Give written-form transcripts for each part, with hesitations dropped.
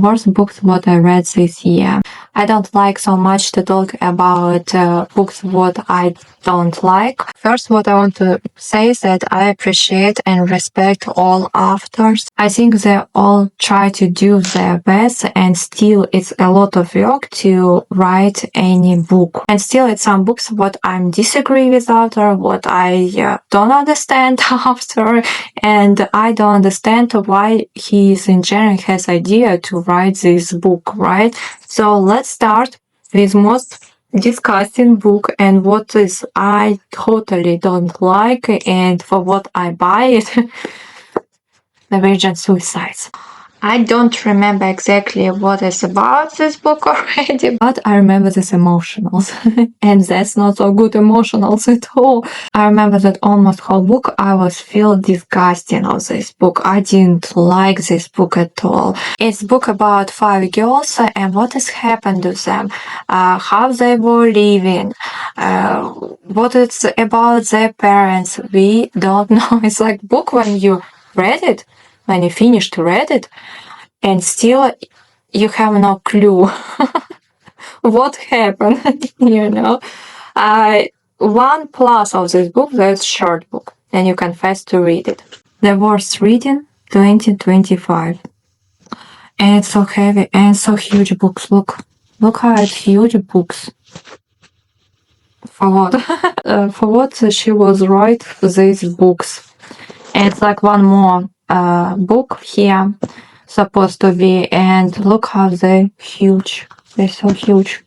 worst books what I read this year. I don't like so much to talk about books what I don't like. First, what I want to say is that I appreciate and respect all authors. I think they all try to do their best, and still it's a lot of work to write any book. And still it's some books what I'm disagree with author, what I don't understand after, and I don't understand why he is in general has idea to write this book, right? So let's start with most disgusting book and what is I totally don't like and for what I buy it. The Virgin Suicides. I don't remember exactly what is about this book already, but I remember this emotionals. And that's not so good emotionals at all. I remember that almost whole book I was feel disgusting of this book. I didn't like this book at all. It's a book about 5 girls and what has happened to them, how they were living, what it's about their parents. We don't know. It's like book when you read it, when you finish to read it, and still you have no clue what happened, you know. One plus of this book, that's short book, and you can fast to read it. The worst reading 2025. And it's so heavy and so huge books. Look how it's huge books. For what? For what she was write these books. And it's like one more book here supposed to be, and look how they're huge. They're so huge.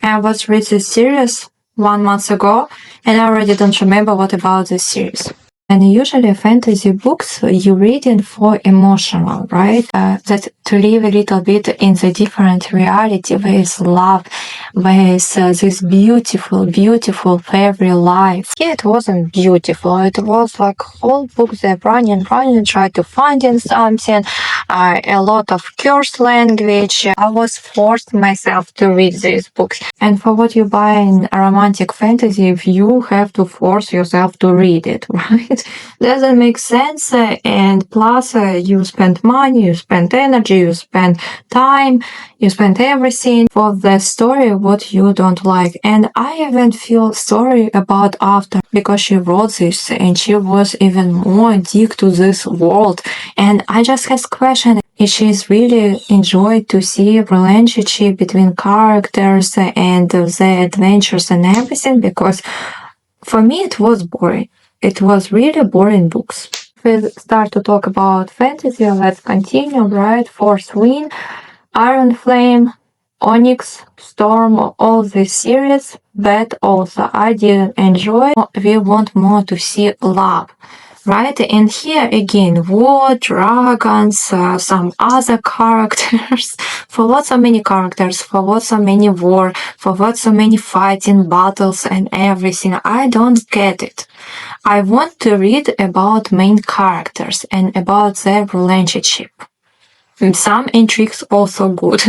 I was reading this series 1 month ago, and I already don't remember what about this series. And usually fantasy books you reading for emotional, right? That to live a little bit in the different reality with love, with this beautiful fairy life. Yeah, it wasn't beautiful. It was like whole book they're running, try to find in something. A lot of curse language. I was forced myself to read these books. And for what you buy in a romantic fantasy, if you have to force yourself to read it, right? Doesn't make sense. And plus, you spend money, you spend energy, you spend time, you spend everything for the story what you don't like. And I even feel sorry about after because she wrote this and she was even more addicted to this world. And I just have question if she's really enjoyed to see relationship between characters and the adventures and everything, because for me it was boring. It was really boring books. We start to talk about fantasy. Let's continue, right? Fourth Wind, Iron Flame, Onyx, Storm, all these series, but also I didn't enjoy. We want more to see love, right? And here again, war, dragons, some other characters. For what so many characters, for what so many war, for what so many fighting, battles and everything. I don't get it. I want to read about main characters and about their relationship. And some intrigues also good,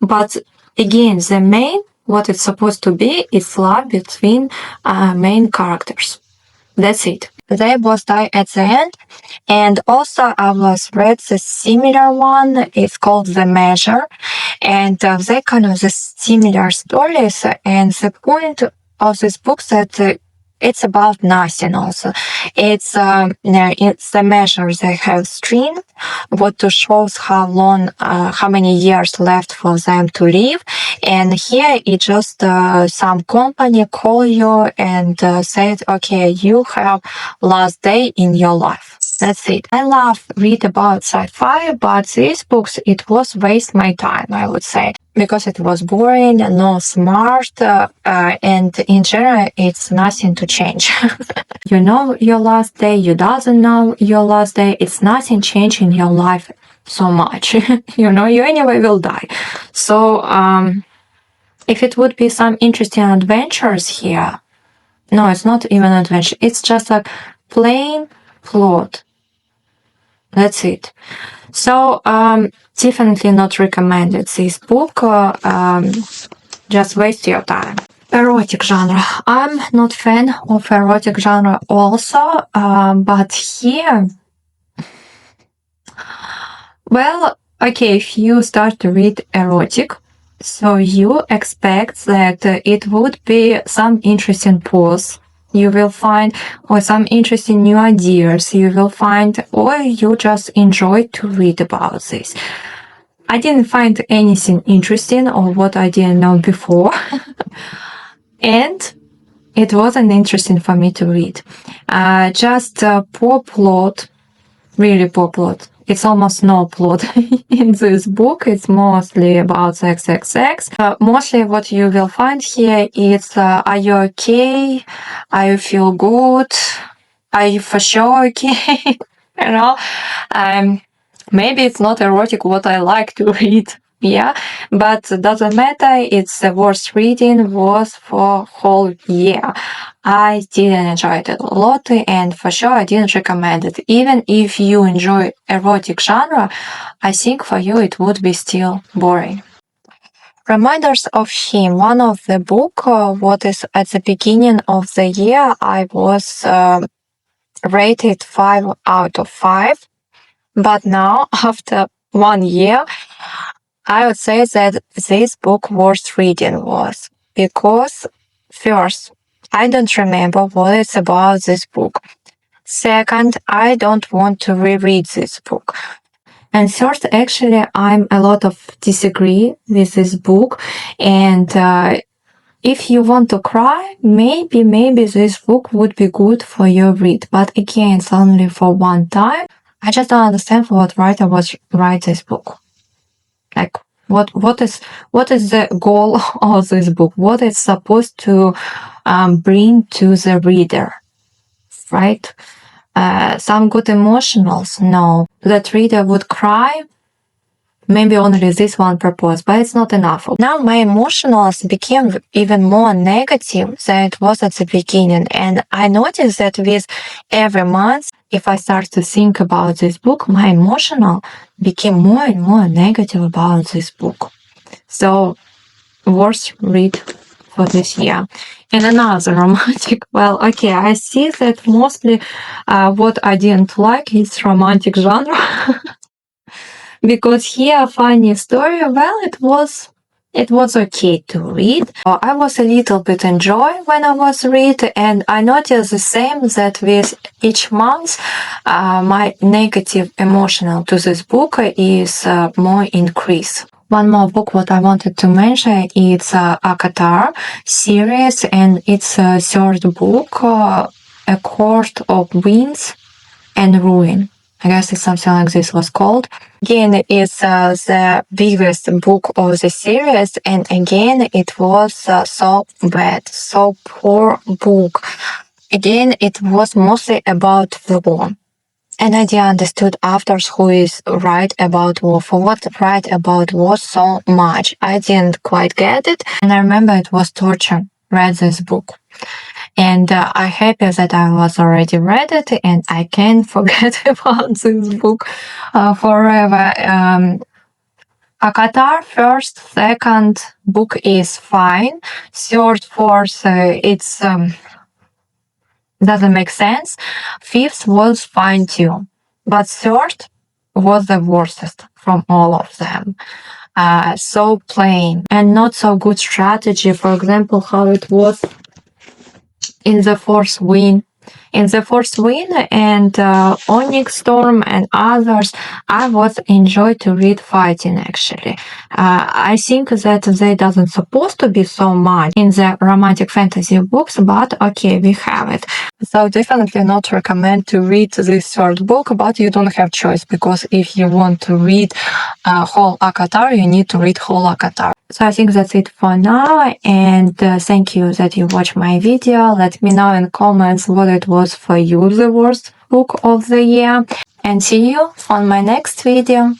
but again, the main, what it's supposed to be, is love between main characters. That's it. They both die at the end. And also I was read the similar one. It's called The Measure. And they kind of the similar stories. And the point of this book that it's about nothing also. It's the measure they have string, what to shows how long, how many years left for them to live. And here it just some company call you and said, okay, you have last day in your life. That's it. I love read about sci-fi, but these books, it was waste my time, I would say, because it was boring, no smart, and in general, it's nothing to change. You know your last day, you doesn't know your last day, it's nothing change in your life so much. You know, you anyway will die. So, if it would be some interesting adventures here, no, it's not even adventure, it's just a plain plot. That's it. So, definitely not recommended this book. Just waste your time. Erotic genre. I'm not fan of erotic genre also, but here, well, Okay, if you start to read erotic, so you expect that it would be some interesting pose you will find, or some interesting new ideas you will find, or you just enjoy to read about this. I didn't find anything interesting or what I didn't know before. And it wasn't interesting for me to read. Just a poor plot, really poor plot. It's almost no plot in this book. It's mostly about sex, sex, sex. Mostly what you will find here is, are you okay? Are you feel good? Are you for sure okay? you know, maybe it's not erotic what I like to read. Yeah, but doesn't matter. It's worth reading was for whole year. I didn't enjoy it a lot, and for sure I didn't recommend it. Even if you enjoy erotic genre, I think for you it would be still boring. Reminders of him. One of the book, what is at the beginning of the year, I was rated 5 out of 5. But now, after 1 year, I would say that this book worth reading was because first, I don't remember what it's about this book. Second, I don't want to reread this book. And third, actually, I'm a lot of disagree with this book. And if you want to cry, maybe this book would be good for your read. But again, it's only for one time. I just don't understand for what writer was write this book. Like what is the goal of this book? What it's supposed to bring to the reader, right? Some good emotionals, no. That reader would cry, maybe only this one purpose, but it's not enough. Now my emotionals became even more negative than it was at the beginning. And I noticed that with every month, if I start to think about this book, my emotional became more and more negative about this book. So worth read for this year. And another romantic, well, okay, I see that mostly what I didn't like is romantic genre. Because here, funny story, well, it was okay to read. I was a little bit enjoy when I was read, and I noticed the same that with each month, my negative emotional to this book is more increase. One more book what I wanted to mention is Akatar series, and it's a third book, A Court of Winds and Ruin. I guess it's something like this was called. Again, it's the biggest book of the series, and again, it was so bad, so poor book. Again, it was mostly about the war. And I didn't understood authors who is write about war, for what write about war so much. I didn't quite get it, and I remember it was torture. Read this book. And I'm happy that I was already read it and I can't forget about this book forever. Akatar, first, second book is fine. Third, fourth, it's doesn't make sense. Fifth was fine too. But third was the worst from all of them. So plain and not so good strategy. For example, how it was in the Fourth Win. In the Fourth Win and Onyx Storm and others, I was enjoy to read fighting actually. I think that they doesn't supposed to be so much in the romantic fantasy books, but okay, we have it. So definitely not recommend to read this third book, but you don't have choice because if you want to read whole Akatar, you need to read whole Akatar. So I think that's it for now, and thank you that you watched my video. Let me know in comments what it was for you, the worst book of the year, and see you on my next video.